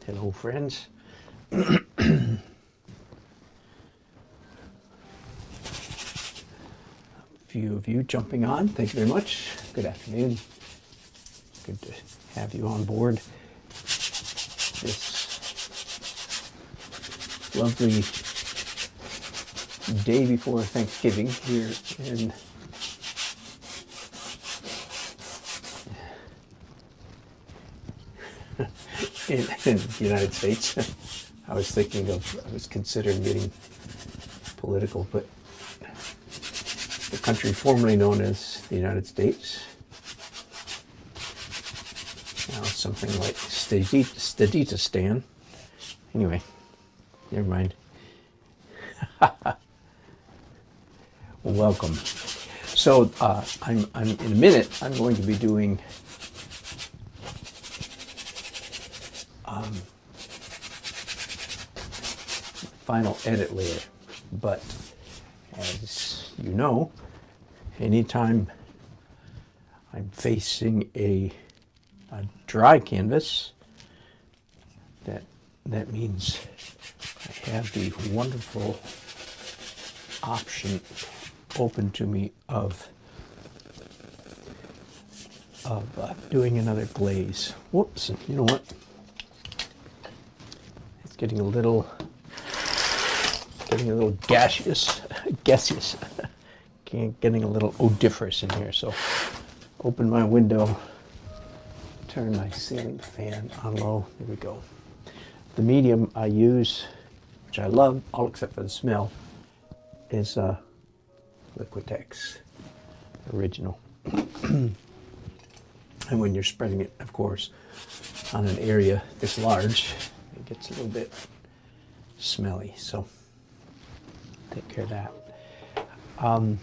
Hello, friends. Few of you jumping on. Thank you very much. Good afternoon. Good to have you on board this lovely day before Thanksgiving here in the United States. I was considering getting political, but the country formerly known as the United States, now something like Staditistan. Anyway, never mind. Welcome. So I'm in a minute. I'm going to be doing final edit layer, but as you know, anytime I'm facing a dry canvas, that means I have the wonderful option open to me of doing another glaze. Whoops! You know what? It's getting a little gaseous, getting a little odoriferous in here. So open my window, turn my ceiling fan on low. There we go. The medium I use, which I love, all except for the smell, is Liquitex Original. And when you're spreading it, of course, on an area this large, it gets a little bit smelly. So take care of that. Let me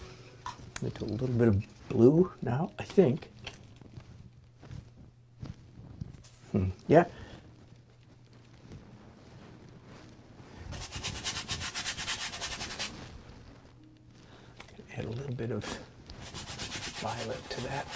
do a little bit of blue now, I think. Yeah. Add a little bit of violet to that.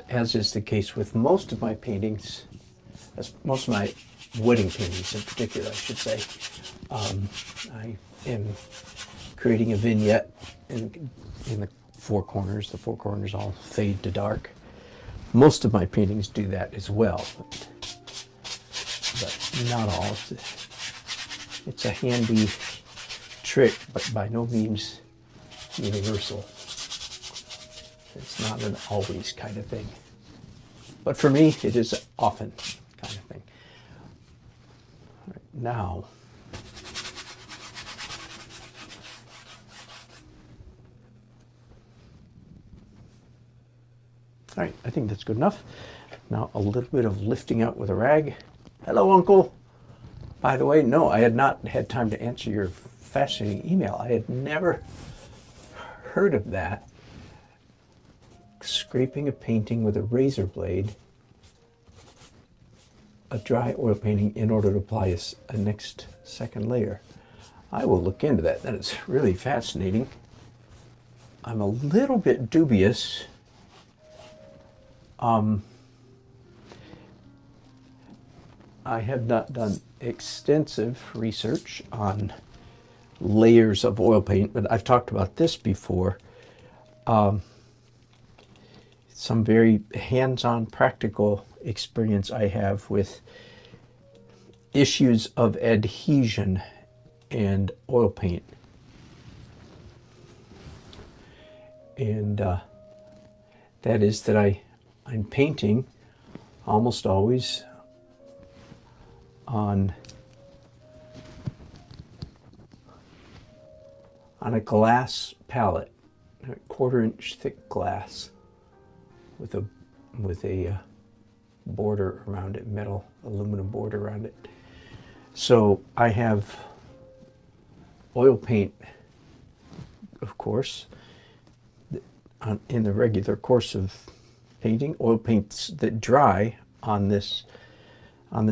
As is the case with most of my paintings, most of my wedding paintings in particular, I should say, I am creating a vignette in the four corners. The four corners all fade to dark. Most of my paintings do that as well, but not all. It's a handy trick, but by no means universal. It's not an always kind of thing. But for me, it is often kind of thing. All right, now, all right, I think that's good enough. Now a little bit of lifting out with a rag. Hello, Uncle. By the way, no, I had not had time to answer your fascinating email. I had never heard of that. Scraping a painting with a razor blade, a dry oil painting, in order to apply a next second layer. I will look into that. That is really fascinating. I'm a little bit dubious. I have not done extensive research on layers of oil paint, but I've talked about this before. Some very hands-on practical experience I have with issues of adhesion and oil paint. And that is that I'm painting almost always on a glass palette, a 1/4 inch thick glass, with a border around it, metal aluminum border around it. So I have oil paint, of course, in the regular course of painting, oil paints that dry on this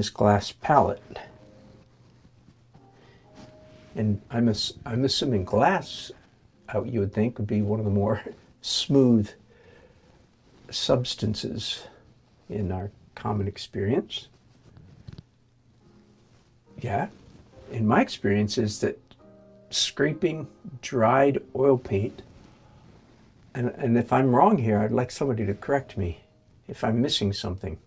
glass palette. And I'm assuming glass, you would think, would be one of the more smooth substances in our common experience. Yeah, in my experience is that scraping dried oil paint, and if I'm wrong here, I'd like somebody to correct me if I'm missing something.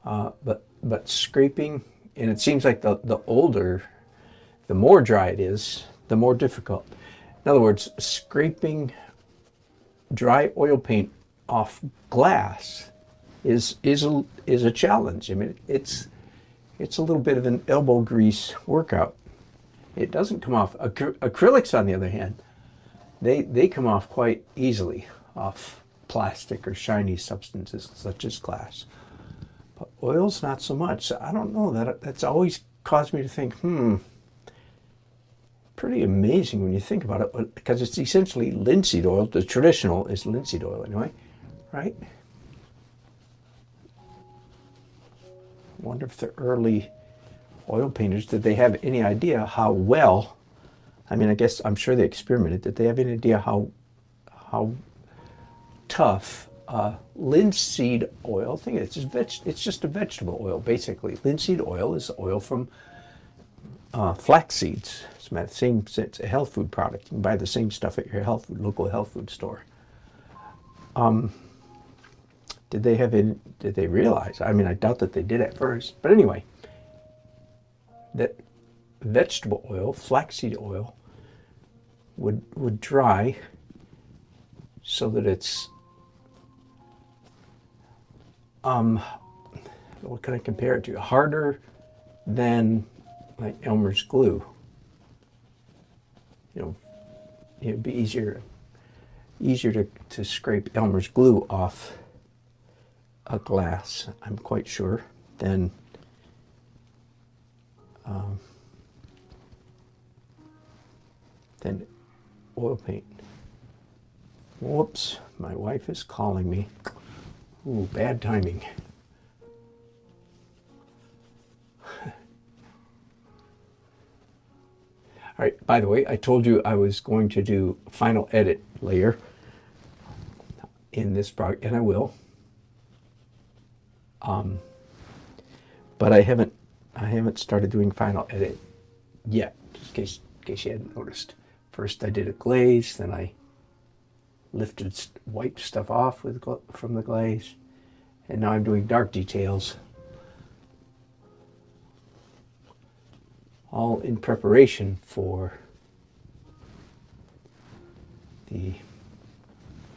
But scraping, and it seems like the older, the more dry it is, the more difficult. In other words, scraping dry oil paint off glass is a challenge. I mean, it's a little bit of an elbow grease workout. It doesn't come off. Acrylics, on the other hand, they come off quite easily off plastic or shiny substances such as glass. But oils, not so much. I don't know, that's always caused me to think, pretty amazing when you think about it, because it's essentially linseed oil. The traditional is linseed oil anyway, right? I wonder if the early oil painters, did they have any idea how well, I mean, I guess I'm sure they experimented, did they have any idea how tough linseed oil thing is? It's just a vegetable oil, basically. Linseed oil is oil from flax seeds. It's a health food product. You can buy the same stuff at your local health food store. Did they realize? I mean, I doubt that they did at first. But anyway, that vegetable oil, flaxseed oil, would dry so that it's what can I compare it to? Harder than like Elmer's glue. It'd be easier to scrape Elmer's glue off a glass, I'm quite sure, than oil paint. Whoops, my wife is calling me. Ooh, bad timing. All right, by the way, I told you I was going to do final edit layer in this project, and I will. But I haven't started doing final edit yet, just in case you hadn't noticed. First I did a glaze, then I wiped stuff off from the glaze, and now I'm doing dark details, all in preparation for the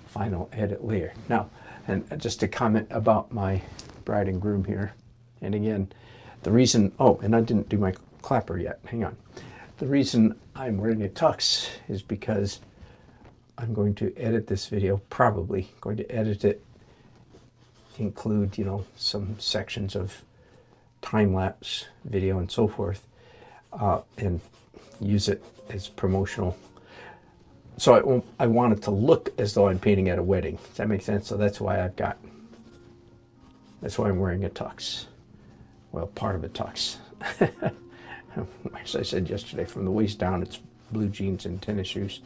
final edit layer. Now, and just a comment about my bride and groom here, and again, the reason, and I didn't do my clapper yet, hang on. The reason I'm wearing a tux is because I'm going to edit this video, probably going to edit it, include, some sections of time-lapse video and so forth, and use it as promotional. So I want it to look as though I'm painting at a wedding. Does that make sense? So that's why I'm wearing a tux. Well, part of a tux. As I said yesterday, from the waist down, it's blue jeans and tennis shoes.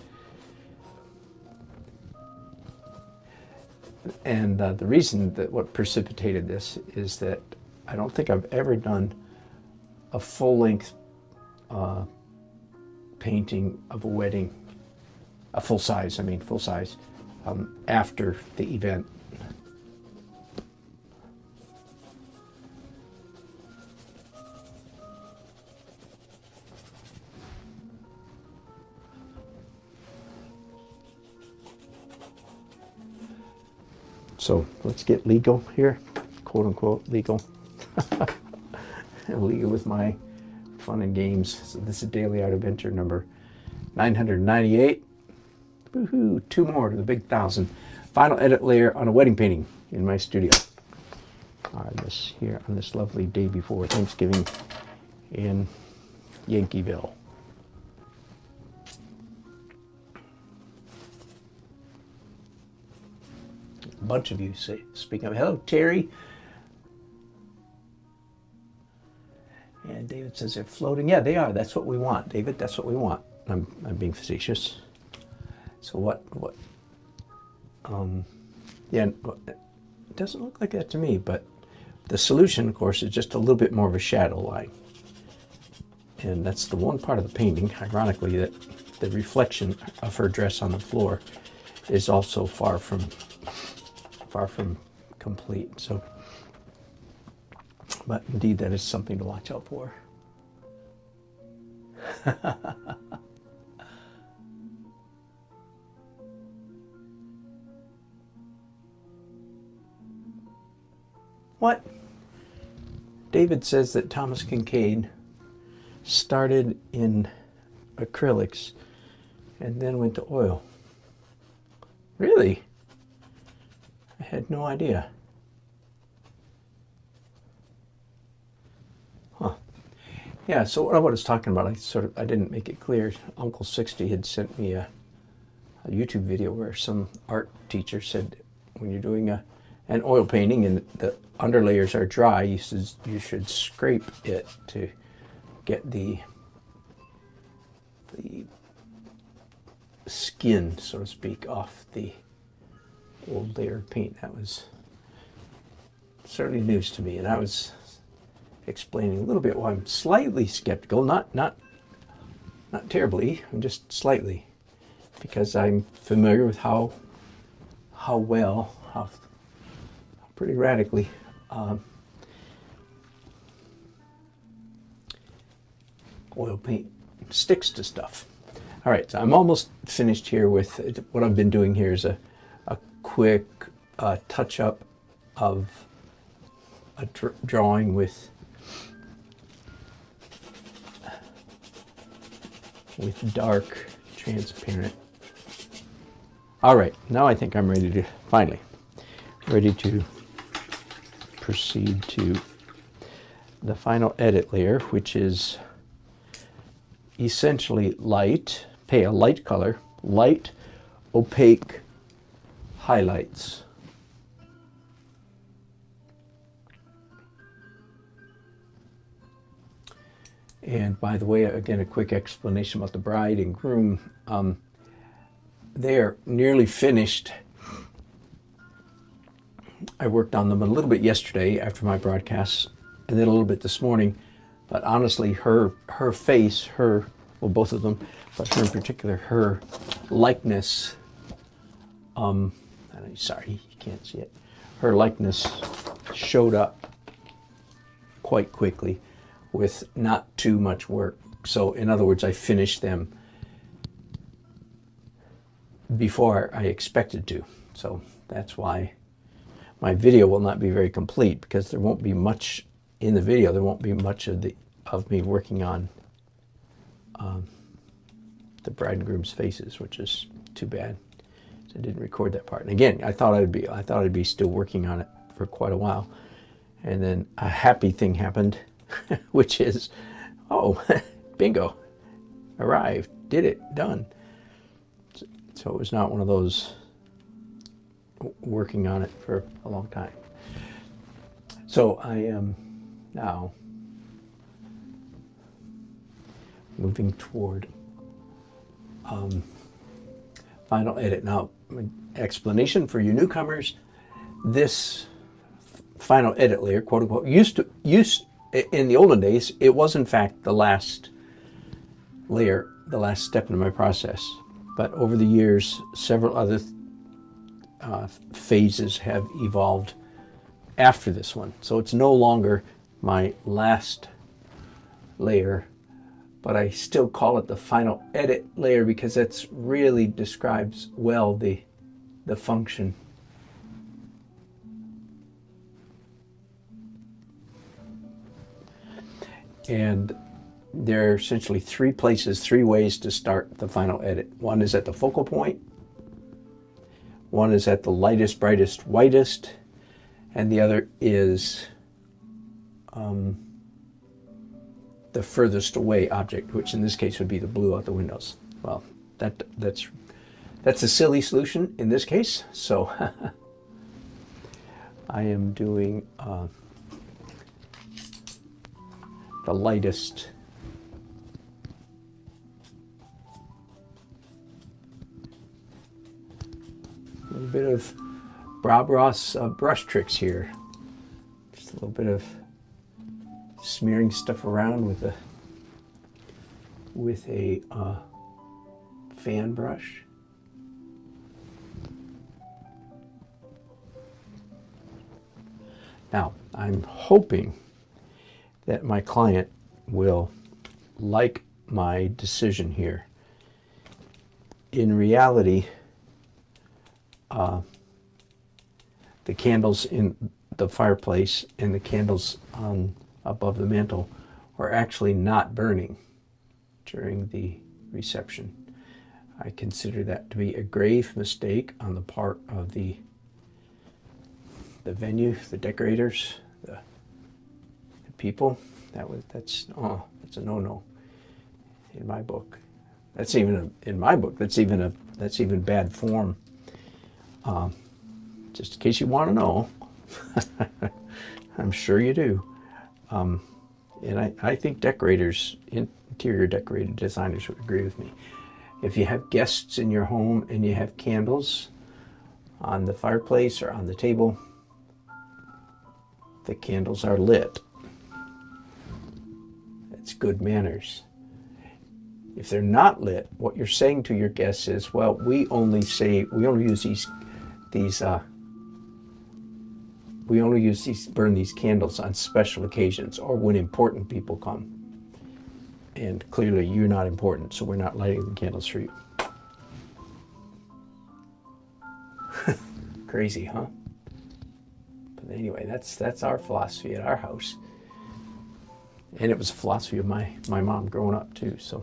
And the reason that what precipitated this is that I don't think I've ever done a full-length painting of a wedding, full size, after the event. So let's get legal here, quote unquote legal. Legal with my fun and games. So this is Daily Art Adventure number 998. Woohoo! 2 more to the big 1,000. Final edit layer on a wedding painting in my studio. Here on this lovely day before Thanksgiving in Yankeeville. A bunch of you speaking of. Hello, Terry. And David says they're floating. Yeah, they are. That's what we want, David. That's what we want. I'm being facetious. So what, yeah, it doesn't look like that to me, but the solution, of course, is just a little bit more of a shadow line. And that's the one part of the painting, ironically, that the reflection of her dress on the floor is also far from complete. So, but indeed, that is something to watch out for. What? David says that Thomas Kincaid started in acrylics and then went to oil. Really? I had no idea. Huh. Yeah, so what I was talking about, I didn't make it clear. Uncle 60 had sent me a YouTube video where some art teacher said when you're doing an oil painting and the underlayers are dry, you should scrape it to get the skin, so to speak, off the old layer of paint. That was certainly news to me, and I was explaining a little bit why I'm slightly skeptical, not terribly, I'm just slightly, because I'm familiar with how pretty radically oil paint sticks to stuff. All right, so I'm almost finished here with what I've been doing here is a quick touch-up of a drawing with dark transparent. All right, now I think I'm ready to proceed to the final edit layer, which is essentially light, pale, light color, light, opaque highlights. And by the way, again, a quick explanation about the bride and groom. They are nearly finished. I worked on them a little bit yesterday after my broadcast, and then a little bit this morning. But honestly, her face, well, both of them, but her in particular, her likeness, sorry, you can't see it. Her likeness showed up quite quickly with not too much work. So in other words, I finished them before I expected to. So that's why my video will not be very complete, because there won't be much in the video. There won't be much of me working on the bride and groom's faces, which is too bad. So I didn't record that part. And again, I thought I'd be still working on it for quite a while, and then a happy thing happened, which is, oh, bingo, arrived, did it, done. So it was not one of those working on it for a long time. So I am now moving toward final edit. Now, explanation for you newcomers: this final edit layer, quote unquote, used in the olden days, it was in fact the last layer, the last step in my process. But over the years, several other phases have evolved after this one. So it's no longer my last layer, but I still call it the final edit layer because that's really describes well the function. And there are essentially three ways to start the final edit. One is at the focal point, one is at the lightest, brightest, whitest, and the other is the furthest away object, which in this case would be the blue out the windows. Well, that's a silly solution in this case, so I am doing the lightest. A little bit of Bob Ross brush tricks here. Just a little bit of smearing stuff around with a fan brush. Now, I'm hoping that my client will like my decision here. In reality, the candles in the fireplace and the candles on above the mantle are actually not burning during the reception. I consider that to be a grave mistake on the part of the venue, the decorators, the people. That's a no-no in my book. That's even in my book. That's even bad form. Just in case you want to know, I'm sure you do. And I think decorators, interior decorator designers would agree with me. If you have guests in your home and you have candles on the fireplace or on the table, the candles are lit. It's good manners. If they're not lit, what you're saying to your guests is, well, we only use burn these candles on special occasions or when important people come. And clearly you're not important, so we're not lighting the candles for you. Crazy, huh? But anyway, that's our philosophy at our house. And it was a philosophy of my mom growing up too, so.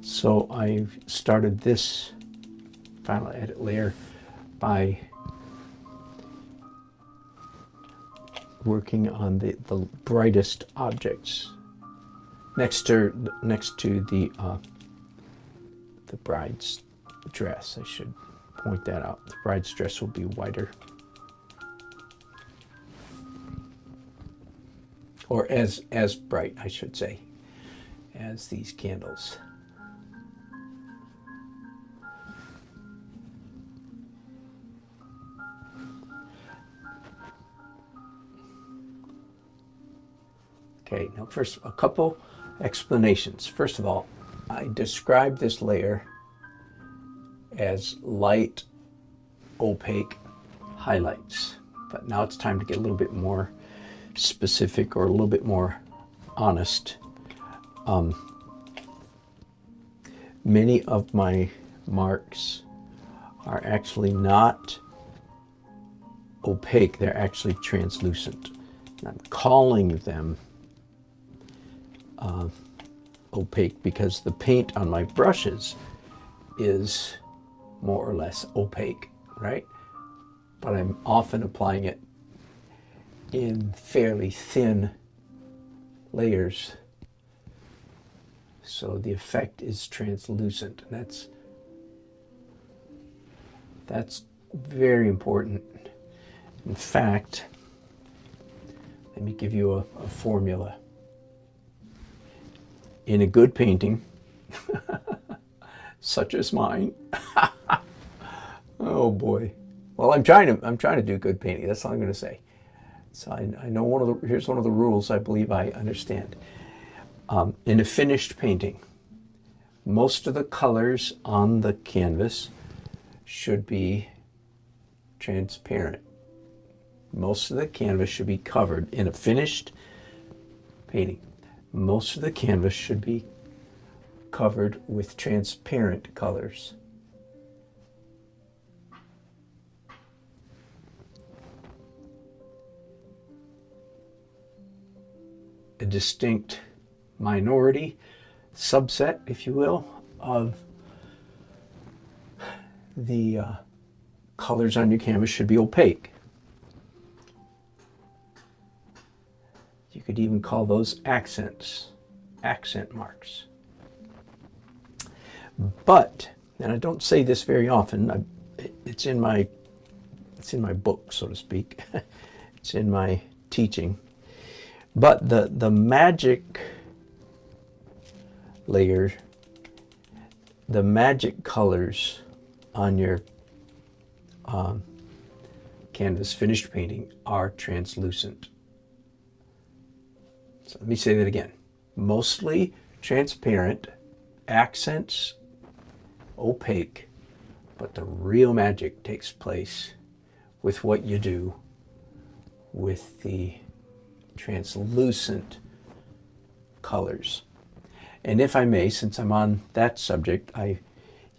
So I started this final edit layer by working on the brightest objects next to the bride's dress. I should point that out. The bride's dress will be whiter, or as bright, I should say, as these candles. Okay, now first, a couple explanations. First of all, I described this layer as light, opaque highlights. But now it's time to get a little bit more specific or a little bit more honest. Many of my marks are actually not opaque, they're actually translucent. And I'm calling them opaque because the paint on my brushes is more or less opaque, right? But I'm often applying it in fairly thin layers, so the effect is translucent. And that's very important. In fact, let me give you a formula. In a good painting, such as mine, oh boy. Well, I'm trying to do good painting. That's all I'm going to say. So I know here's one of the rules I believe I understand. In a finished painting, most of the colors on the canvas should be transparent. Most of the canvas should be covered in a finished painting. Most of the canvas should be covered with transparent colors. A distinct minority, subset, if you will, of the colors on your canvas should be opaque. You could even call those accents, accent marks. But, and I don't say this very often, it's in my book, so to speak. It's in my teaching. But the magic layer, the magic colors on your canvas finished painting are translucent. So let me say that again. Mostly transparent, accents opaque, but the real magic takes place with what you do with the translucent colors. And if I may, since I'm on that subject,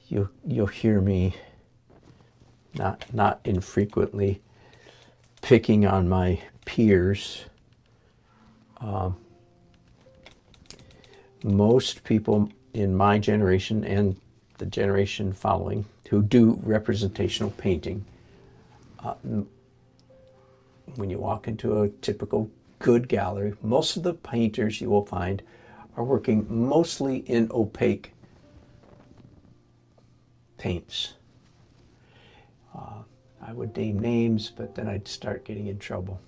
you'll hear me not infrequently picking on my peers. Most people in my generation and the generation following who do representational painting, when you walk into a typical good gallery, most of the painters you will find are working mostly in opaque paints. I would name names, but then I'd start getting in trouble.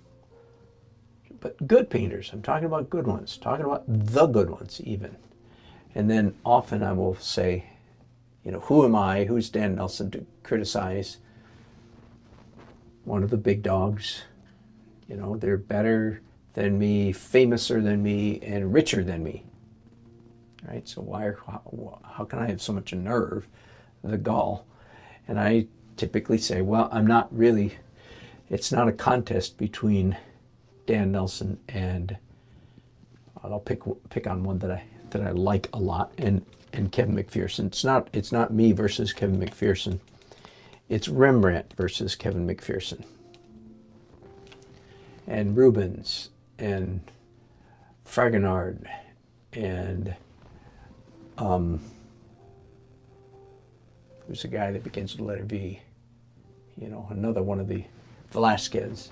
But good painters, I'm talking about good ones, talking about the good ones even. And then often I will say, you know, who am I, who's Dan Nelson to criticize one of the big dogs? You know, they're better than me, famouser than me, and richer than me. Right? So how can I have so much nerve, the gall? And I typically say, well, I'm not really, it's not a contest between Dan Nelson and, I'll pick on one that I like a lot, and Kevin McPherson. It's not me versus Kevin McPherson. It's Rembrandt versus Kevin McPherson. And Rubens and Fragonard and who's the guy that begins with the letter V? You know, another one of the Velasquez.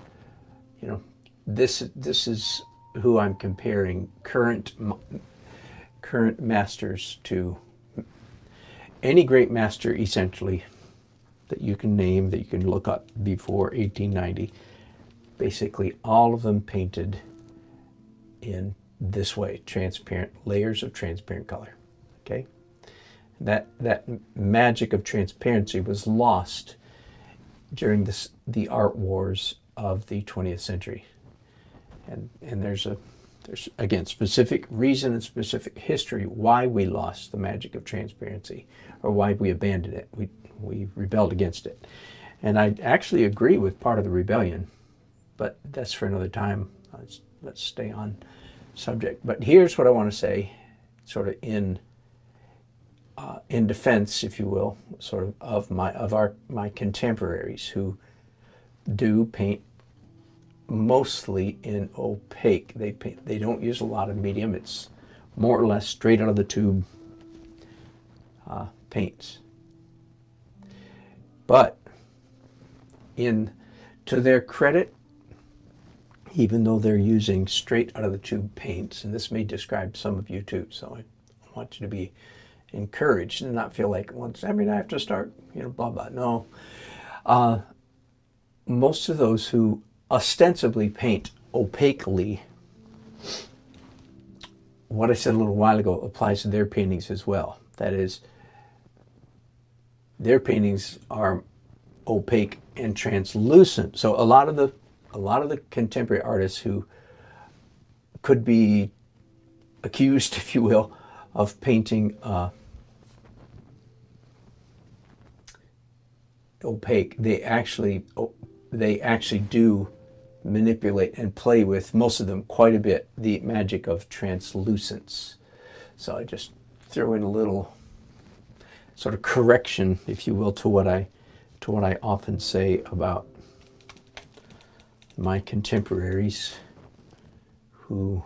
You know, this is who I'm comparing current masters to. Any great master, essentially, that you can name, that you can look up before 1890, basically all of them painted in this way, transparent, layers of transparent color. Okay? That magic of transparency was lost during the art wars of the 20th century. And there's again specific reason and specific history why we lost the magic of transparency, or why we abandoned it. We rebelled against it. And I actually agree with part of the rebellion, but that's for another time. Let's stay on subject. But here's what I want to say, sort of in defense, if you will, sort of my contemporaries who do paint mostly in opaque. They don't use a lot of medium. It's more or less straight out of the tube paints. But to their credit, even though they're using straight out of the tube paints, and this may describe some of you too, so I want you to be encouraged and not feel like, well, every day I have to start, you know, blah, blah. No. Most of those who ostensibly paint opaquely, what I said a little while ago applies to their paintings as well. That is, their paintings are opaque and translucent. So a lot of the contemporary artists who could be accused, if you will, of painting opaque, they actually do manipulate and play with, most of them quite a bit, the magic of translucence. So I just throw in a little sort of correction, if you will, to what I often say about my contemporaries, who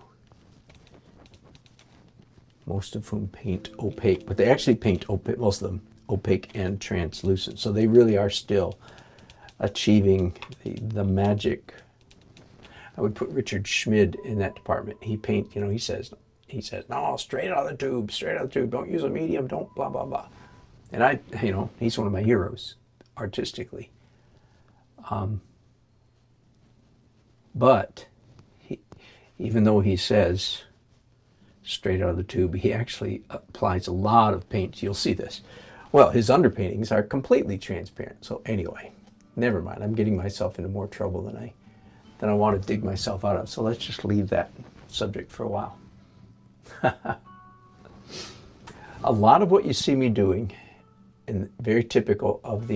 most of whom paint opaque, but they actually paint opaque, most of them opaque and translucent. So they really are still achieving the magic. I would put Richard Schmid in that department. He says, no, straight out of the tube, don't use a medium, don't blah, blah, blah. And he's one of my heroes artistically. But even though he says straight out of the tube, he actually applies a lot of paint. You'll see this. Well, his underpaintings are completely transparent. So anyway, never mind. I'm getting myself into more trouble than I want to dig myself out of. So let's just leave that subject for a while. A lot of what you see me doing, and very typical of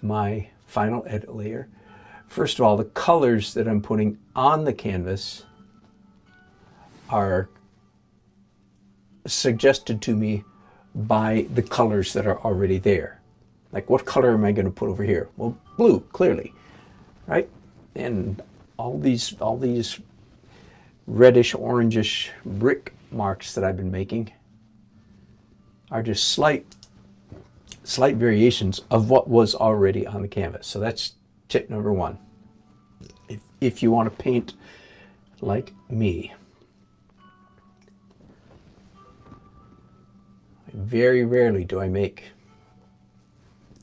my final edit layer, first of all, the colors that I'm putting on the canvas are suggested to me by the colors that are already there. Like, what color am I going to put over here? Well, blue, clearly, right? And all these reddish, orangish brick marks that I've been making are just slight variations of what was already on the canvas. So that's tip number one. If you want to paint like me, very rarely do I make,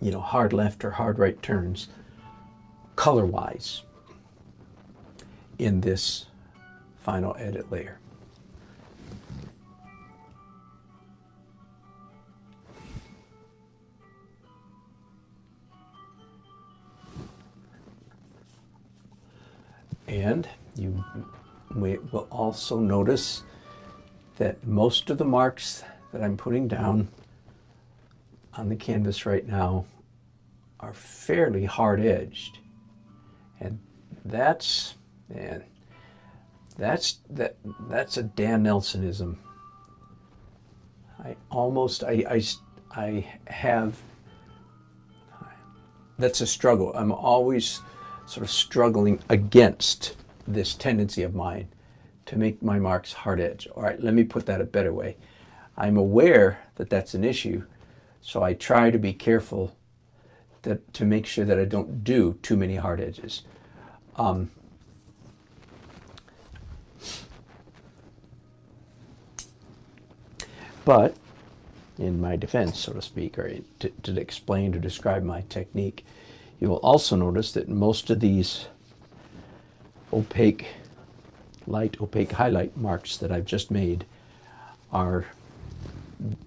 hard left or hard right turns color-wise in this final edit layer. And you will also notice that most of the marks that I'm putting down on the canvas right now are fairly hard-edged. And that's a Dan Nelsonism. That's a struggle. I'm always sort of struggling against this tendency of mine to make my marks hard edge. All right, let me put that a better way. I'm aware that that's an issue, so I try to be careful to make sure that I don't do too many hard edges. But in my defense, so to speak, or to explain, to describe my technique, you will also notice that most of these light opaque highlight marks that I've just made are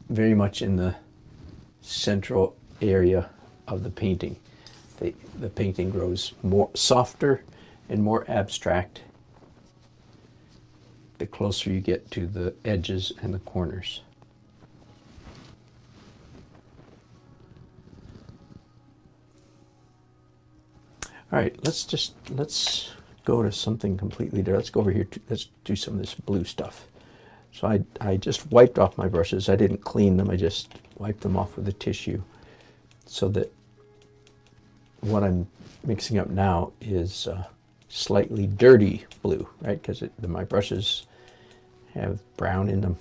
very much in the central area of the painting. The painting grows more softer and more abstract the closer you get to the edges and the corners. All right, let's go to something completely different. Let's go over here. Let's do some of this blue stuff. So I just wiped off my brushes. I didn't clean them. I just wiped them off with a tissue so that what I'm mixing up now is slightly dirty blue, right? Because my brushes have brown in them.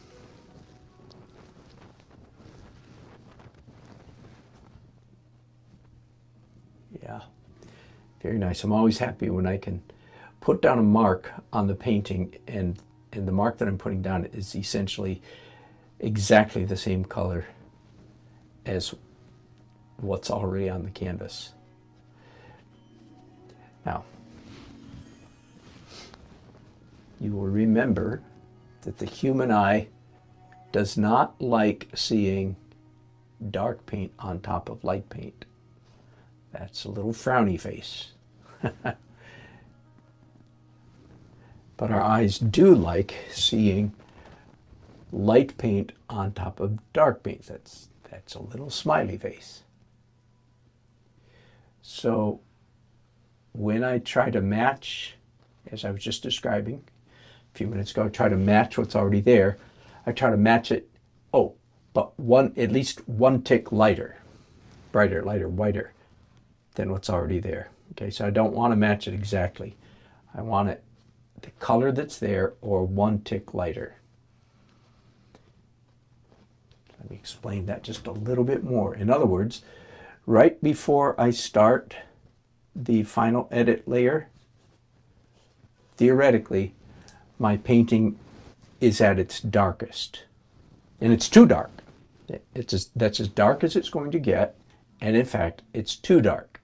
Yeah, very nice. I'm always happy when I can put down a mark on the painting and the mark that I'm putting down is essentially exactly the same color as what's already on the canvas. Now, you will remember that the human eye does not like seeing dark paint on top of light paint. That's a little frowny face. But our eyes do like seeing light paint on top of dark paint. That's a little smiley face. So when I try to match, as I was just describing a few minutes ago, I try to match what's already there. I try to match it, but at least one tick lighter, brighter, lighter, whiter than what's already there. Okay, so I don't want to match it exactly. I want it the color that's there or one tick lighter. Let me explain that just a little bit more. In other words, right before I start the final edit layer, theoretically, my painting is at its darkest. And it's too dark. That's as dark as it's going to get, and in fact, it's too dark,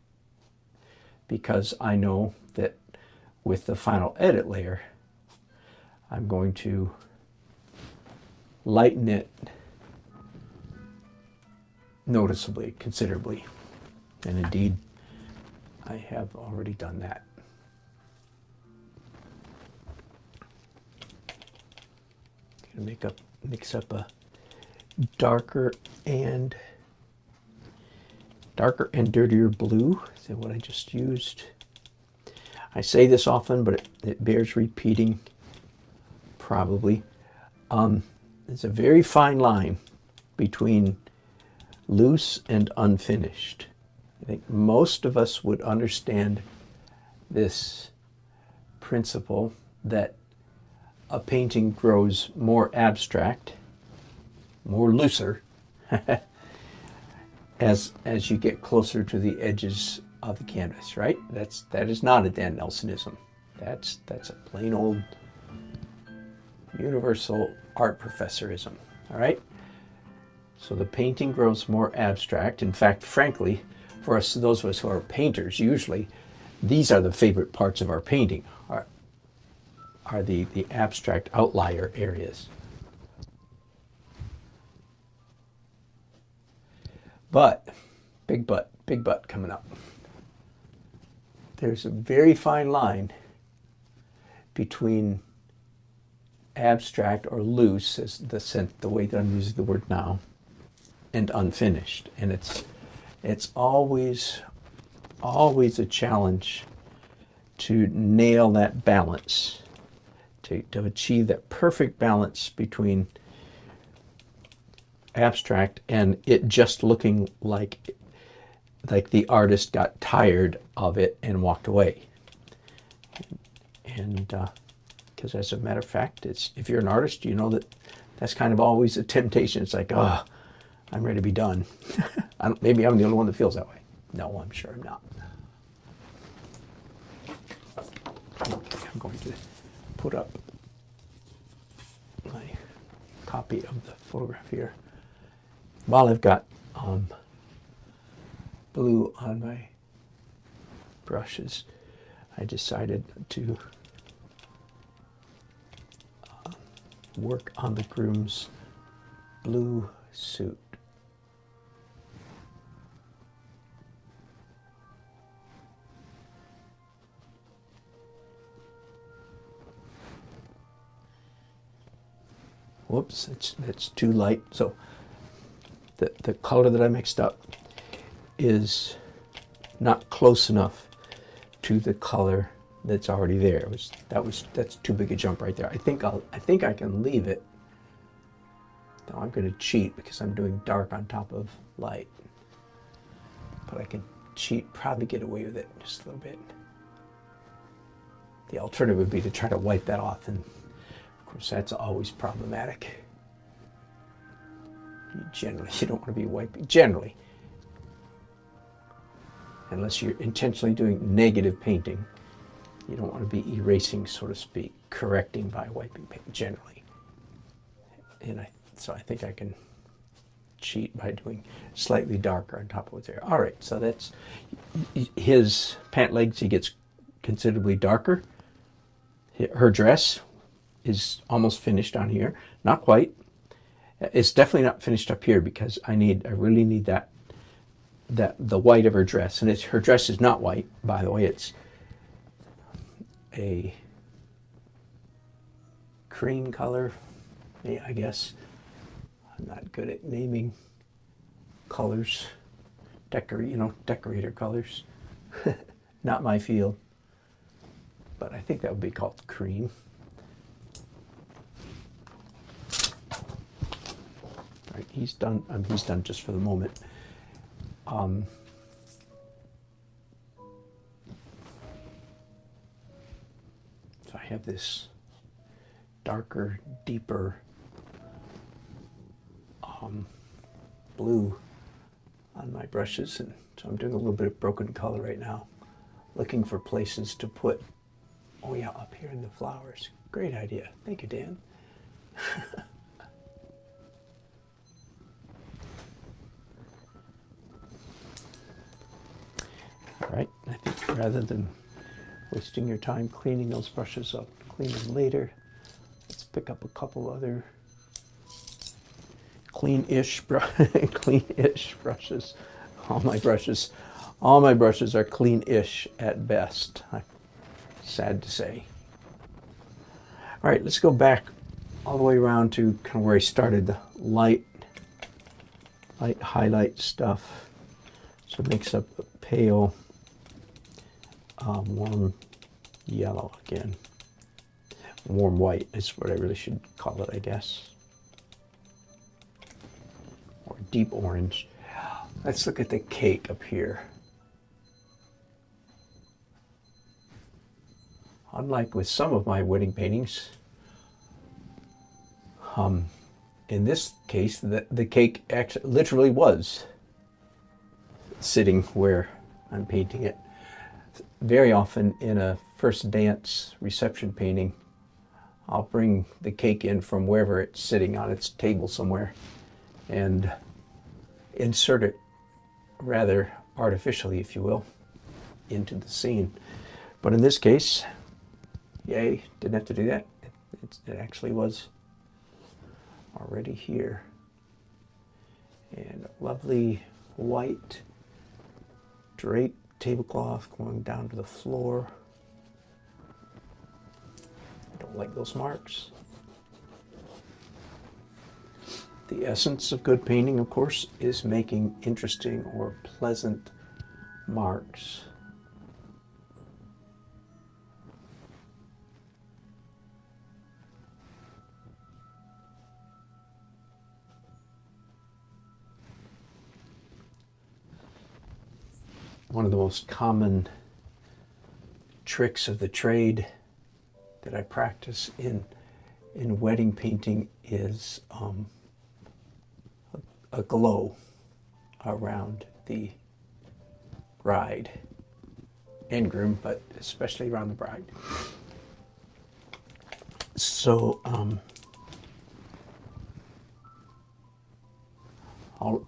because I know that with the final edit layer, I'm going to lighten it noticeably, considerably, and indeed, I have already done that. Going to mix up a darker and dirtier blue than what I just used. I say this often, but it bears repeating, probably. It's a very fine line between loose and unfinished. I think most of us would understand this principle that a painting grows more abstract, more looser, as you get closer to the edges of the canvas, right? That is not a Dan Nelsonism. That's a plain old universal art professorism, all right? So the painting grows more abstract. In fact, frankly, for us, those of us who are painters, usually, these are the favorite parts of our painting, are the abstract outlier areas. But, big but coming up. There's a very fine line between abstract or loose, as the way that I'm using the word now, and unfinished. And it's always a challenge to nail that balance, to achieve that perfect balance between abstract and it just looking like the artist got tired of it and walked away. And because as a matter of fact, if you're an artist, you know that's kind of always a temptation. It's like, oh, I'm ready to be done. Maybe I'm the only one that feels that way. No, I'm sure I'm not. I'm going to put up my copy of the photograph here. While I've got blue on my brushes, I decided to work on the groom's blue suit. Whoops, that's too light. So the color that I mixed up is not close enough to the color that's already there. That's too big a jump right there. I think I can leave it. Now I'm going to cheat because I'm doing dark on top of light. But I can cheat, probably get away with it just a little bit. The alternative would be to try to wipe that off, and of course that's always problematic. Generally, you don't want to be wiping, generally, unless you're intentionally doing negative painting. You don't want to be erasing, so to speak, correcting by wiping paint, generally. And so I think I can cheat by doing slightly darker on top of what's there. All right, so that's his pant legs. He gets considerably darker. Her dress is almost finished on here. Not quite. It's definitely not finished up here because I really need the white of her dress. And her dress is not white, by the way. It's a cream color, I guess. I'm not good at naming colors, decorator colors. Not my field, but I think that would be called cream. All right, he's done. He's done just for the moment. So I have this darker, deeper blue on my brushes, and so I'm doing a little bit of broken color right now, looking for places to put. Oh yeah, up here in the flowers. Great idea. Thank you, Dan. right, I think rather than wasting your time cleaning those brushes up, clean them later, let's pick up a couple other clean-ish brushes. All my brushes are clean-ish at best. Sad to say. All right, let's go back all the way around to kind of where I started, the light highlight stuff. So it makes up a pale, warm yellow again. Warm white is what I really should call it, I guess. Or deep orange. Let's look at the cake up here. Unlike with some of my wedding paintings, in this case, the cake actually literally was sitting where I'm painting it. Very often in a first dance reception painting, I'll bring the cake in from wherever it's sitting on its table somewhere and insert it rather artificially, if you will, into the scene. But in this case, yay, didn't have to do that. It actually was already here. And a lovely white draped tablecloth going down to the floor. I don't like those marks. The essence of good painting, of course, is making interesting or pleasant marks. One of the most common tricks of the trade that I practice in wedding painting is a glow around the bride and groom, but especially around the bride. So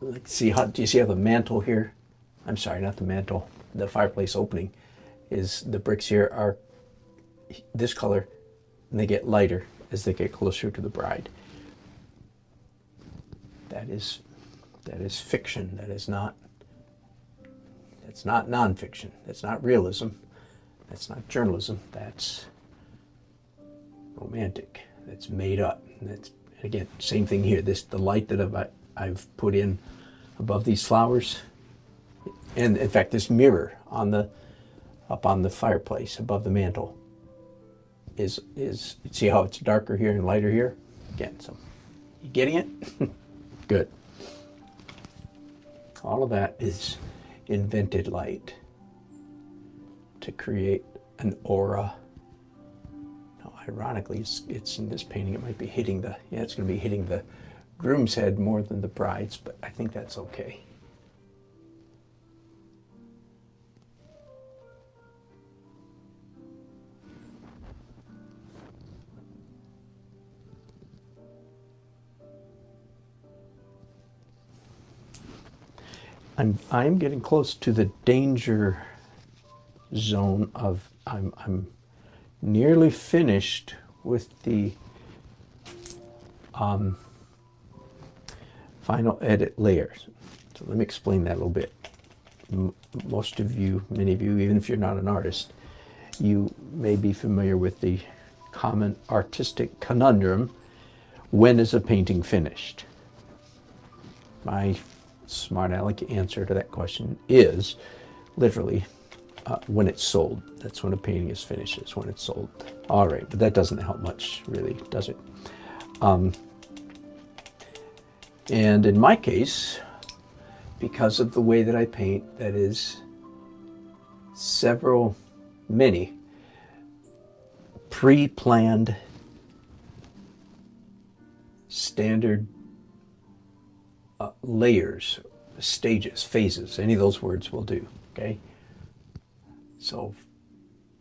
let's see, do you see how the mantle here, I'm sorry, not the mantle, the fireplace opening, is the bricks here are this color and they get lighter as they get closer to the bride. That is fiction. That's not nonfiction. That's not realism. That's not journalism. That's romantic. That's made up. And that's, again, same thing here. The light that I've put in above these flowers, and in fact this mirror up on the fireplace above the mantle is see how it's darker here and lighter here? Again, so you getting it? Good. All of that is invented light to create an aura. Now, ironically, it's in this painting, it might be hitting it's going to be hitting the groom's head more than the bride's, but I think that's okay. I'm getting close to the danger zone of I'm nearly finished with the final edit layers. So let me explain that a little bit. Most of you, many of you, even if you're not an artist, you may be familiar with the common artistic conundrum: when is a painting finished? My smart aleck answer to that question is literally when it's sold. That's when a painting is finished, is when it's sold. All right, but that doesn't help much, really, does it? And in my case, because of the way that I paint, that is many pre-planned standard layers, stages, phases, any of those words will do, okay? So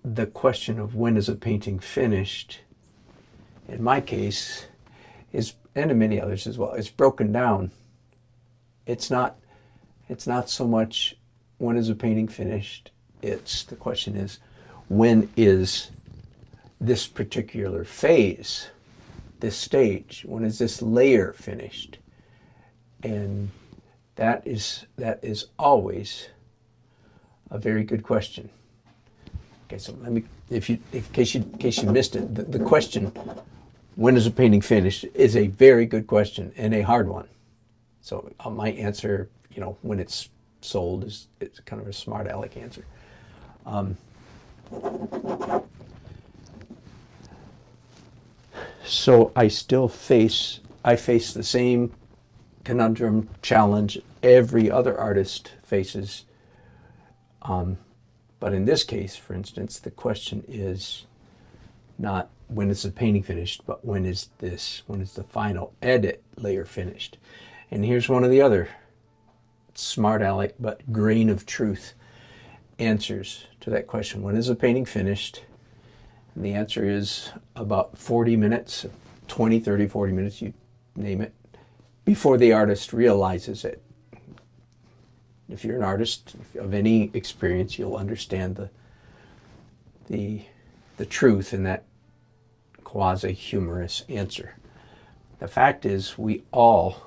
the question of when is a painting finished, in my case, is, and in many others as well, it's broken down. It's not so much when is a painting finished, the question is, when is this particular phase, this stage, when is this layer finished? And that is always a very good question. Okay, so let me, in case you missed it, the question, when is a painting finished, is a very good question and a hard one. So my answer, when it's sold, it's kind of a smart aleck answer. So I face the same conundrum, challenge every other artist faces. But in this case, for instance, the question is not when is the painting finished, but when is the final edit layer finished? And here's one of the other smart aleck but grain of truth answers to that question. When is the painting finished? And the answer is about 40 minutes, 20, 30, 40 minutes, you name it, before the artist realizes it. If you're an artist of any experience, you'll understand the truth in that quasi-humorous answer. The fact is, we all,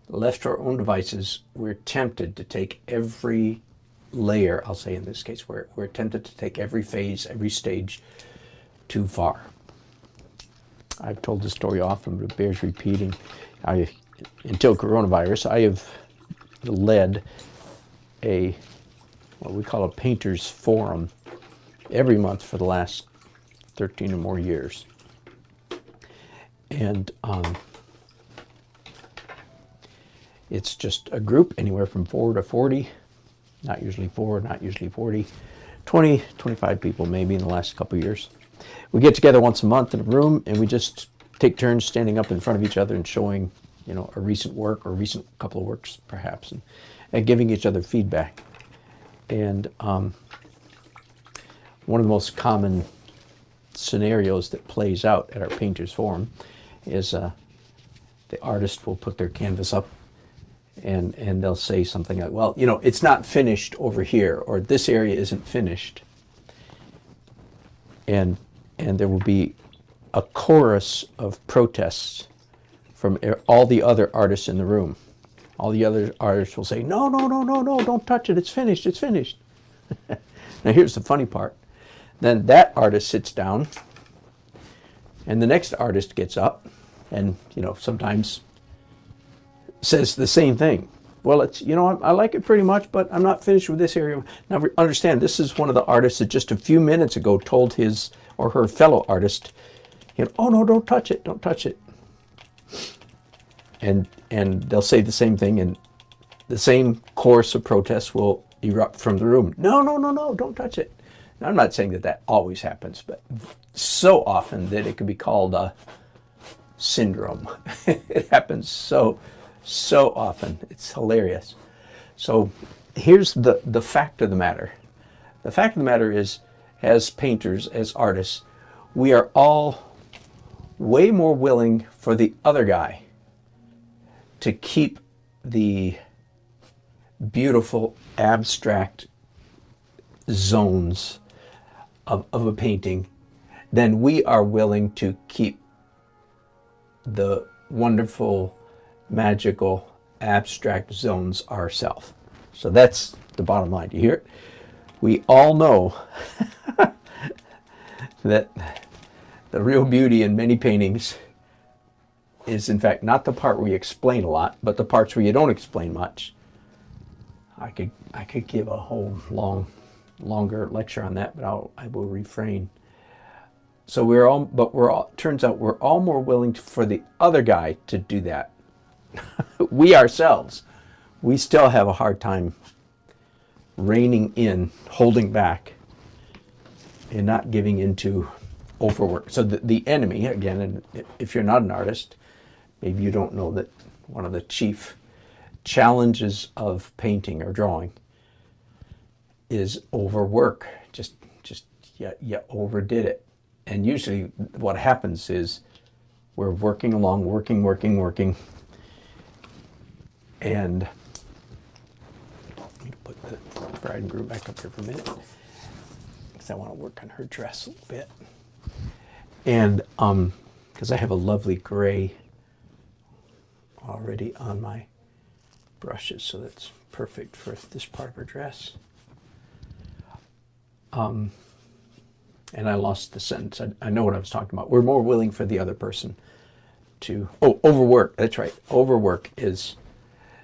left to our own devices, we're tempted to take every layer, I'll say in this case, we're tempted to take every phase, every stage too far. I've told this story often, but it bears repeating. Until coronavirus, I have led what we call a painters forum every month for the last 13 or more years. And it's just a group anywhere from 4 to 40, not usually 4, not usually 40, 20, 25 people maybe in the last couple of years. We get together once a month in a room and we just take turns standing up in front of each other and showing, a recent work or recent couple of works perhaps, and giving each other feedback. And one of the most common scenarios that plays out at our painters forum is the artist will put their canvas up and they'll say something like, well, it's not finished over here, or this area isn't finished. And there will be a chorus of protests from all the other artists in the room. All the other artists will say, no, don't touch it, it's finished, it's finished. Now here's the funny part. Then that artist sits down, and the next artist gets up, and sometimes says the same thing. Well, it's I like it pretty much, but I'm not finished with this area. Now understand, this is one of the artists that just a few minutes ago told his or her fellow artist, oh no, don't touch it, don't touch it. And they'll say the same thing, and the same chorus of protests will erupt from the room. No, don't touch it. Now, I'm not saying that always happens, but so often that it could be called a syndrome. It happens so often. It's hilarious. So here's the fact of the matter. The fact of the matter is, as painters, as artists, we are all way more willing for the other guy to keep the beautiful abstract zones of a painting than we are willing to keep the wonderful, magical, abstract zones ourselves. So that's the bottom line. Do you hear it? We all know that the real beauty in many paintings is, in fact, not the part where you explain a lot, but the parts where you don't explain much. I could give a whole longer lecture on that, but I will refrain. So turns out we're all more willing for the other guy to do that. We ourselves, we still have a hard time reining in, holding back, and not giving into overwork. So the enemy, again, and if you're not an artist, maybe you don't know that one of the chief challenges of painting or drawing is overwork. You overdid it. And usually what happens is we're working along, working, and let me put the bride and groom back up here for a minute, because I want to work on her dress a little bit. And because I have a lovely gray already on my brushes, so that's perfect for this part of her dress. And I lost the sentence. I know what I was talking about. We're more willing for the other person to, overwork. That's right. Overwork is,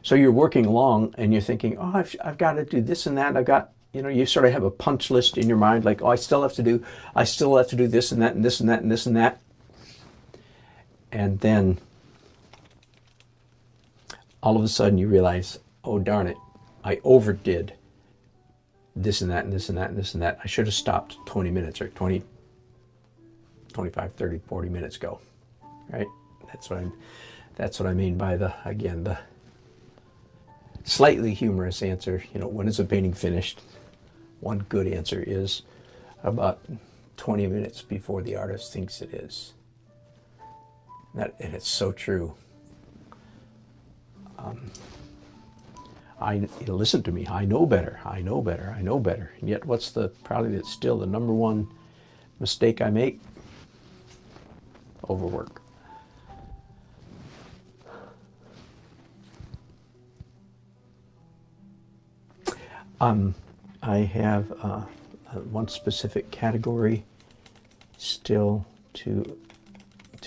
so you're working along and you're thinking, oh, I've got to do this and that. I've got, you sort of have a punch list in your mind, like, oh, I still have to do this and that and this and that and this and that. And then all of a sudden you realize, oh, darn it, I overdid this and that and this and that and this and that. I should have stopped 20 minutes or 20, 25, 30, 40 minutes ago, right? That's what I mean by the slightly humorous answer. When is a painting finished? One good answer is about 20 minutes before the artist thinks it is. And it's so true. Listen to me. I know better. I know better. I know better. And yet, what's probably still the number one mistake I make? Overwork. I have one specific category still to,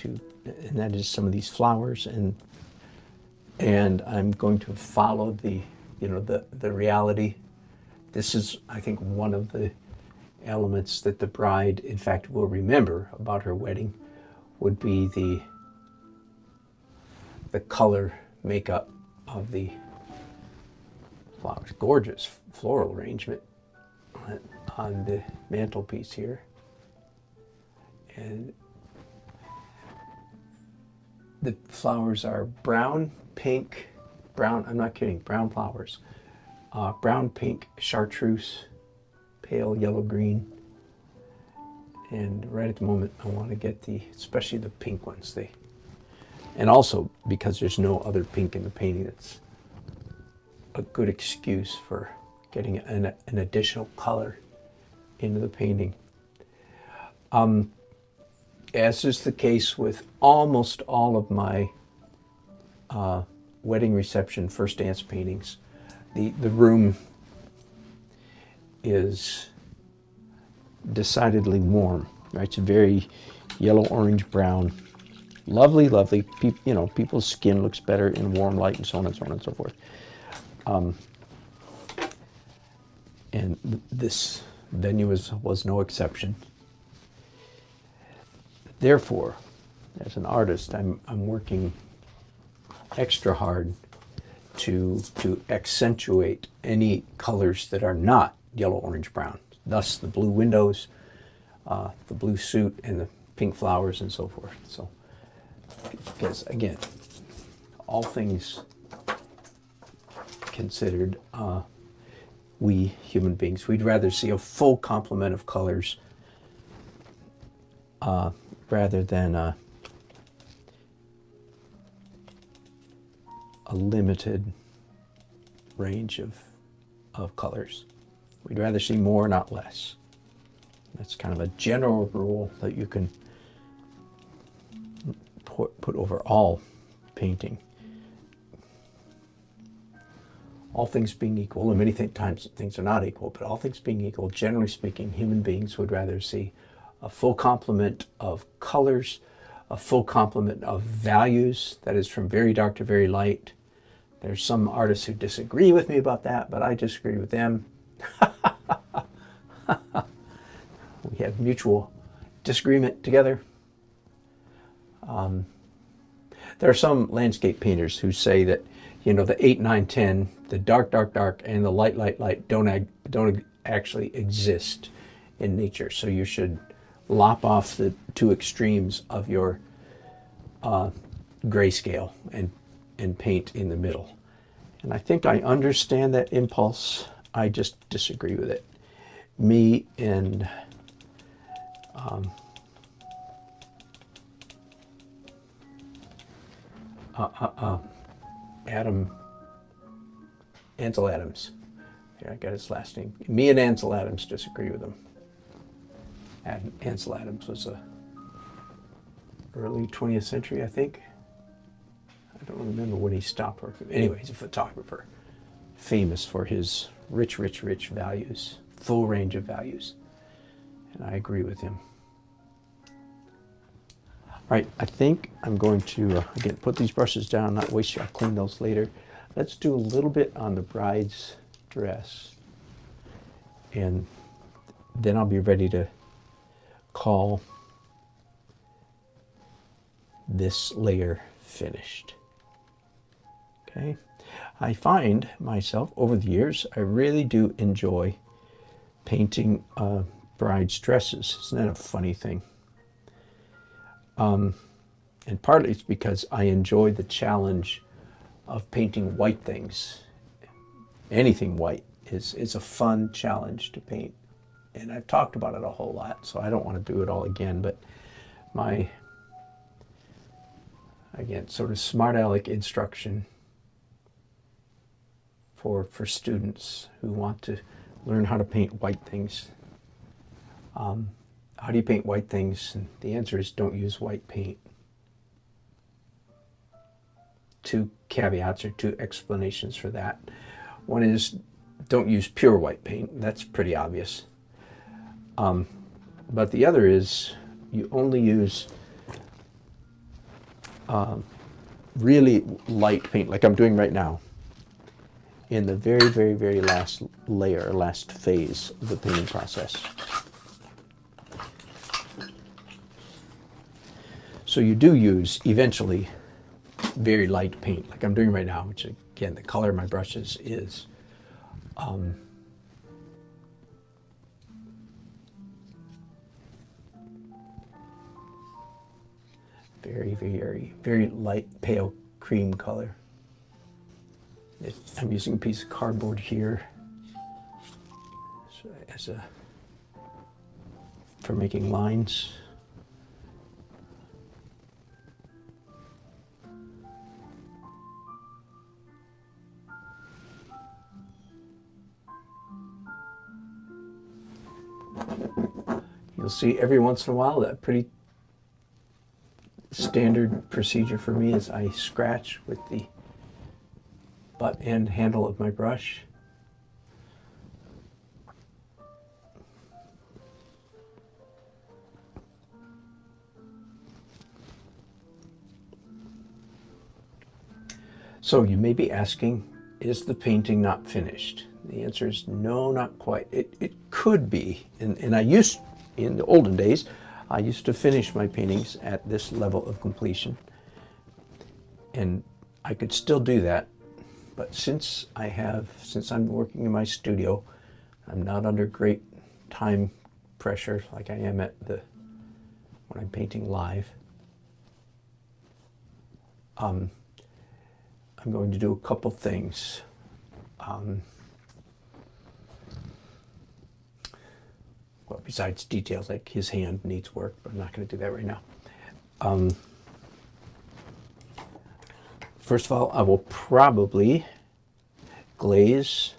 and that is some of these flowers, and I'm going to follow the reality. This is, I think, one of the elements that the bride, in fact, will remember about her wedding, would be the color makeup of the flowers. Gorgeous floral arrangement on the mantelpiece here. And the flowers are brown, pink, brown, I'm not kidding, brown flowers. Brown, pink, chartreuse, pale yellow green. And right at the moment I want to get especially the pink ones. And also because there's no other pink in the painting, it's a good excuse for getting an additional color into the painting. As is the case with almost all of my wedding reception first dance paintings, the room is decidedly warm, right? It's a very yellow, orange, brown, lovely, lovely. People's skin looks better in warm light, and so on and so on and so forth. And this venue was no exception. Therefore, as an artist, I'm working extra hard to accentuate any colors that are not yellow, orange, brown. Thus, the blue windows, the blue suit, and the pink flowers, and so forth. So, because again, all things considered, we human beings, we'd rather see a full complement of colors rather than a limited range of colors. We'd rather see more, not less. That's kind of a general rule that you can put over all painting. All things being equal, and many times things are not equal, but all things being equal, generally speaking, human beings would rather see a full complement of colors, a full complement of values, that is from very dark to very light. There's some artists who disagree with me about that, but I disagree with them. We have mutual disagreement together. There are some landscape painters who say that, the 8, 9, 10, the dark, dark, dark, and the light, light, light don't actually exist in nature. So you should lop off the two extremes of your grayscale and paint in the middle. And I think I understand that impulse. I just disagree with it. Me and Ansel Adams Here, I got his last name. Me and Ansel Adams disagree with him. And Ansel Adams was a early 20th century, I think. I don't remember when he stopped working. Anyway, he's a photographer, famous for his rich values, full range of values. And I agree with him. All right, I think I'm going to, again, put these brushes down, not waste you. I'll clean those later. Let's do a little bit on the bride's dress. And then I'll be ready to call this layer finished. Okay. I find myself over the years, I really do enjoy painting brides' dresses. Isn't that a funny thing? And partly it's because I enjoy the challenge of painting white things. Anything white is a fun challenge to paint. And I've talked about it a whole lot, so I don't want to do it all again, but my, again, sort of smart aleck instruction for students who want to learn how to paint white things. How do you paint white things? And the answer is don't use white paint. Two caveats or two explanations for that. One is don't use pure white paint. That's pretty obvious. But the other is you only use really light paint, like I'm doing right now, in the very last layer, last phase of the painting process. So you do use, eventually, very light paint, like I'm doing right now, which again, the color of my brushes is very light, pale cream color. I'm using a piece of cardboard here so for making lines. You'll see every once in a while that pretty standard procedure for me is I scratch with the butt end handle of my brush. So you may be asking, is the painting not finished? The answer is no, not quite. It could be, and I used, in the olden days, I used to finish my paintings at this level of completion. And I could still do that, but since I'm working in my studio, I'm not under great time pressure like I am when I'm painting live. I'm going to do a couple things. Well, besides details like his hand needs work, but I'm not going to do that right now. First of all, I will probably glaze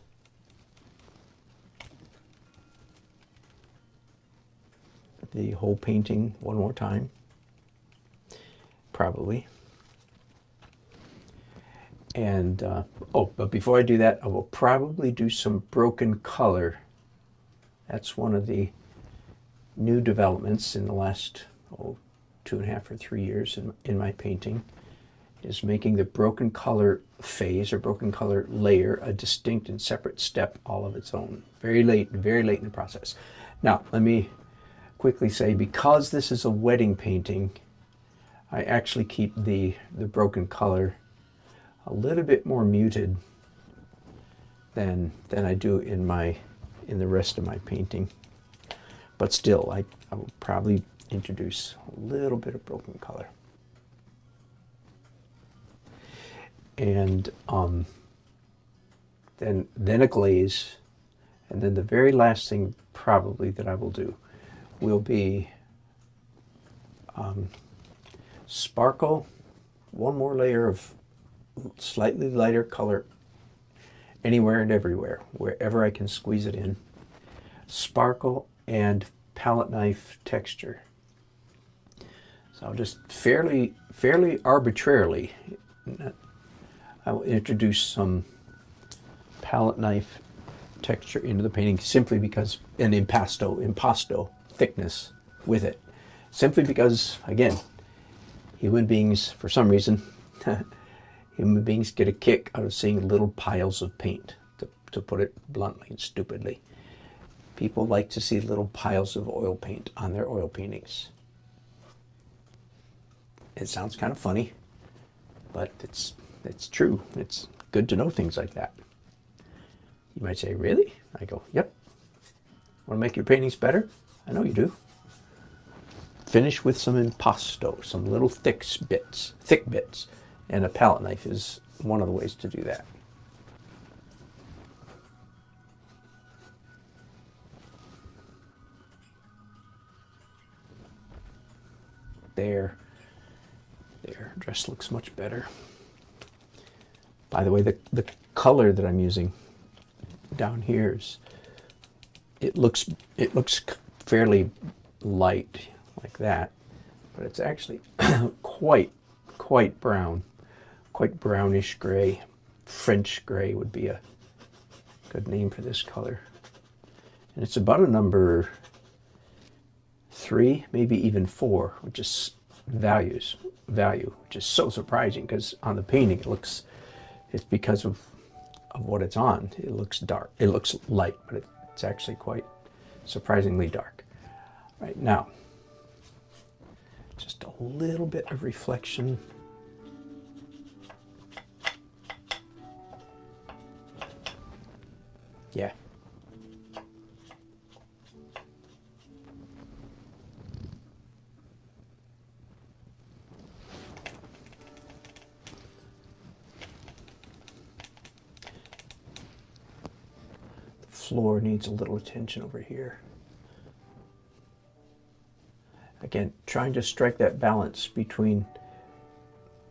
the whole painting one more time. Probably. And, but before I do that, I will probably do some broken color. That's one of the new developments in the last 2.5 or 3 years in my painting, is making the broken color phase or broken color layer a distinct and separate step all of its own. Very late in the process. Now, let me quickly say, because this is a wedding painting, I actually keep the broken color a little bit more muted than I do in the rest of my painting. But still, I will probably introduce a little bit of broken color. And then a glaze, and then the very last thing probably that I will do will be sparkle, one more layer of slightly lighter color, anywhere and everywhere, wherever I can squeeze it in. Sparkle and palette knife texture. So I'll just fairly arbitrarily, I will introduce some palette knife texture into the painting simply because an impasto thickness with it. Simply because, again, human beings, for some reason, human beings get a kick out of seeing little piles of paint, to put it bluntly and stupidly. People like to see little piles of oil paint on their oil paintings. It sounds kind of funny, but it's true. It's good to know things like that. You might say, really? I go, yep. Want to make your paintings better? I know you do. Finish with some impasto, some little thick bits, and a palette knife is one of the ways to do that. There, dress looks much better. By the way, the color that I'm using down here is, it looks fairly light like that, but it's actually quite brown, quite brownish gray. French gray would be a good name for this color. And it's about a number 3, maybe even 4, which is value, which is so surprising because on the painting it's because of what it's on. It looks dark, it looks light, but it's actually quite surprisingly dark. Right now, just a little bit of reflection. Yeah. Floor needs a little attention over here. Again, trying to strike that balance between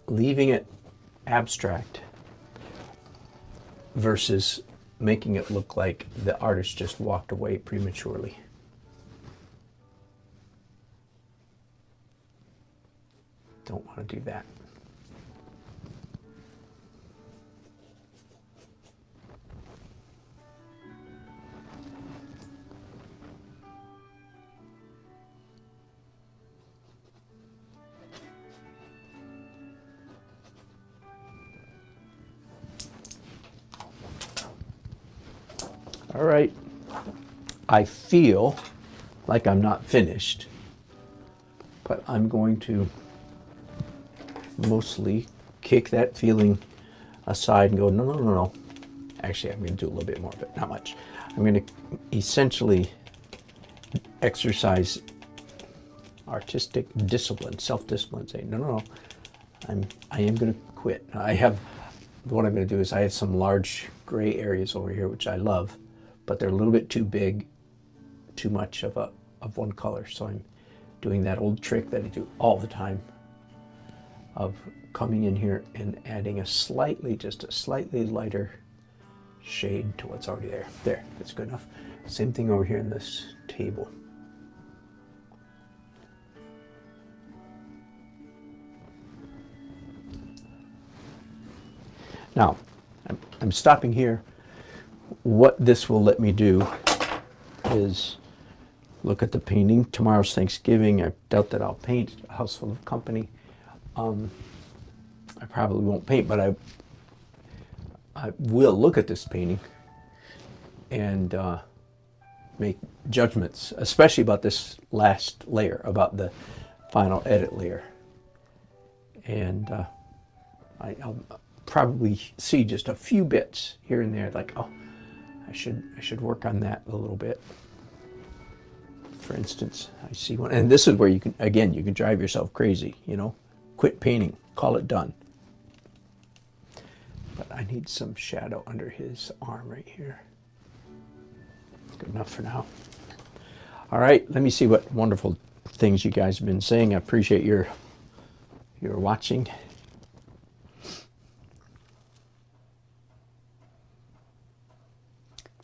leaving it abstract versus making it look like the artist just walked away prematurely. Don't want to do that. All right, I feel like I'm not finished, but I'm going to mostly kick that feeling aside and go, no. Actually, I'm going to do a little bit more, but not much. I'm going to essentially exercise artistic discipline, self-discipline, say, no, I am going to quit. What I'm going to do is I have some large gray areas over here, which I love, but they're a little bit too big, too much of one color. So I'm doing that old trick that I do all the time of coming in here and adding just a slightly lighter shade to what's already there. There, that's good enough. Same thing over here in this table. Now, I'm stopping here. What this will let me do is look at the painting. Tomorrow's Thanksgiving. I doubt that I'll paint a house full of company. I probably won't paint, but I will look at this painting and make judgments, especially about this last layer, about the final edit layer. And I'll probably see just a few bits here and there, like, oh, I should work on that a little bit. For instance, I see one, and this is where you can drive yourself crazy, quit painting, call it done. But I need some shadow under his arm right here. Good enough for now. All right, let me see what wonderful things you guys have been saying. I appreciate your watching.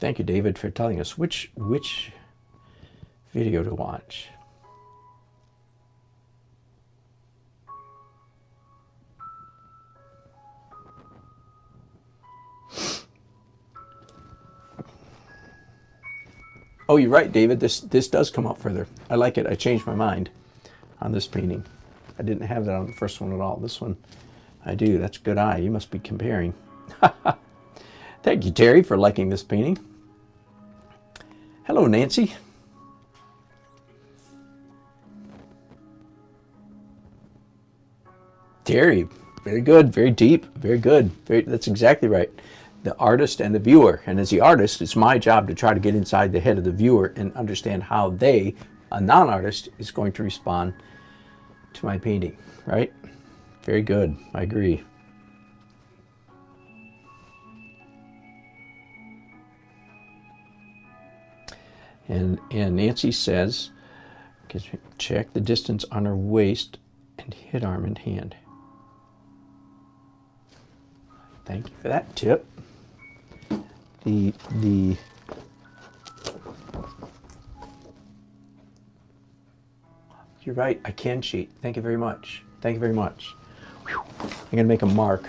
Thank you, David, for telling us which video to watch. Oh, you're right, David. This does come up further. I like it. I changed my mind on this painting. I didn't have that on the first one at all. This one, I do. That's a good eye. You must be comparing. Thank you, Terry, for liking this painting. Hello, Nancy. Terry, very good, very deep, very good. That's exactly right. The artist and the viewer. And as the artist, it's my job to try to get inside the head of the viewer and understand how they, a non-artist, is going to respond to my painting, right? Very good. I agree. And Nancy says, check the distance on her waist and hit arm and hand. Thank you for that tip. You're right, I can cheat. Thank you very much. Thank you very much. Whew. I'm gonna make a mark.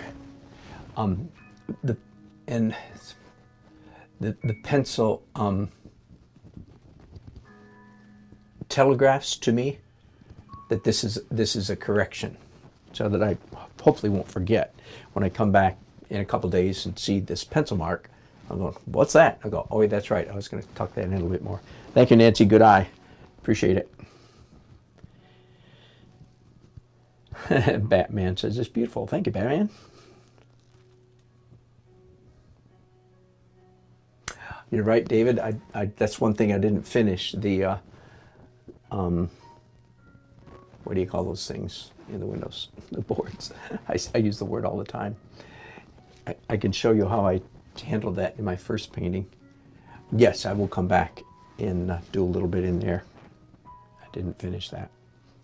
The pencil telegraphs to me that this is a correction, so that I hopefully won't forget when I come back in a couple days and see this pencil mark. I'm going, what's that? I go, oh wait, that's right. I was going to tuck that in a little bit more. Thank you, Nancy. Good eye. Appreciate it. Batman says it's beautiful. Thank you, Batman. You're right, David. That's one thing I didn't finish. The what do you call those things in the windows? The boards. I use the word all the time. I can show you how I handled that in my first painting. Yes, I will come back and do a little bit in there. I didn't finish that.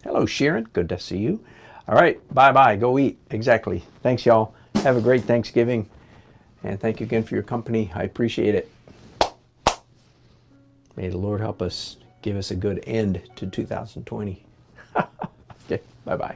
Hello, Sharon. Good to see you. All right, bye-bye. Go eat. Exactly. Thanks, y'all. Have a great Thanksgiving. And thank you again for your company. I appreciate it. May the Lord help us, give us a good end to 2020. Okay, bye-bye.